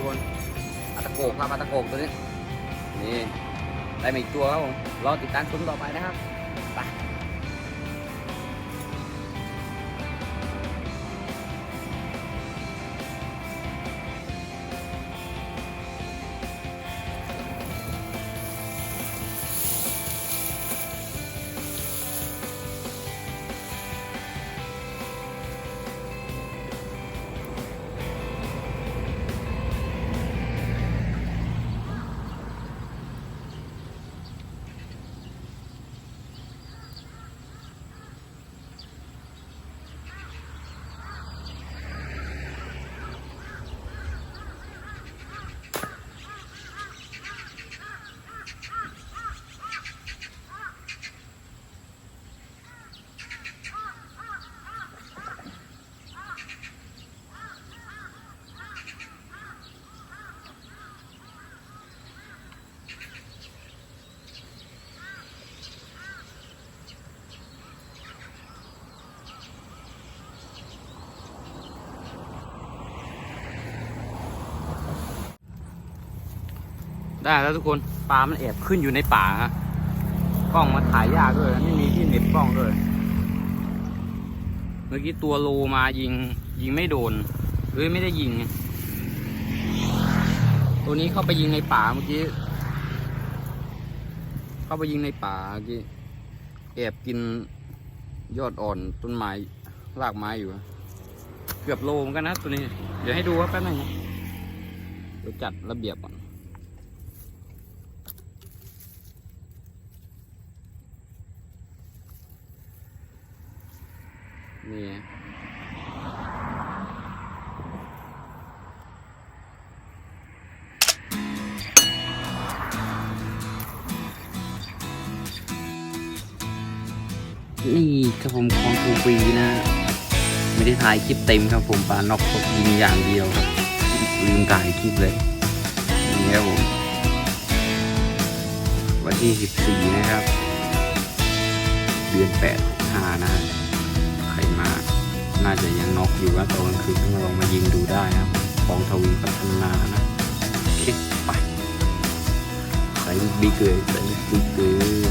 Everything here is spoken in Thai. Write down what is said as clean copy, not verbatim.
กคนปลาตะโกกครับปลาตะโกกตัวนี้นี่ได้มาอีกตัวครับผมรอติดตามชมต่อไปนะครับไปได้แล้วทุกคนปลามันแอบขึ้นอยู่ในป่าฮะกล้องมาถ่ายยากด้วยไม่มีที่เหน็บกล้องด้วยเมื่อกี้ตัวโลมายิงไม่โดนหรือไม่ได้ยิงตัวนี้เข้าไปยิงในป่าเมื่อกี้เข้าไปยิงในป่าเมื่อกี้แอบกินยอดอ่อนต้นไม้รากไม้อยู่เกือบโลเหมือนกันนะตัวนี้เดี๋ยวให้ดูว่าแป๊บนึงเดี๋ยวจัดระเบียบก่อนนี่นี่ครับผมของทูปีนะไม่ได้ถ่ายคลิปเต็มครับผมปลานกตกยิงอย่างเดียวครับลืมถ่ายคลิปเลยนี่ครับผมวันที่14นะครับเดือน8/65นะใครมาน่าจะยังนกอยู่ว่าตอนกลางคืนลองมายิงดูได้นะของทวีพัฒนานะโอเคไปใส่บิ๊กเลยใส่บิ๊กเลย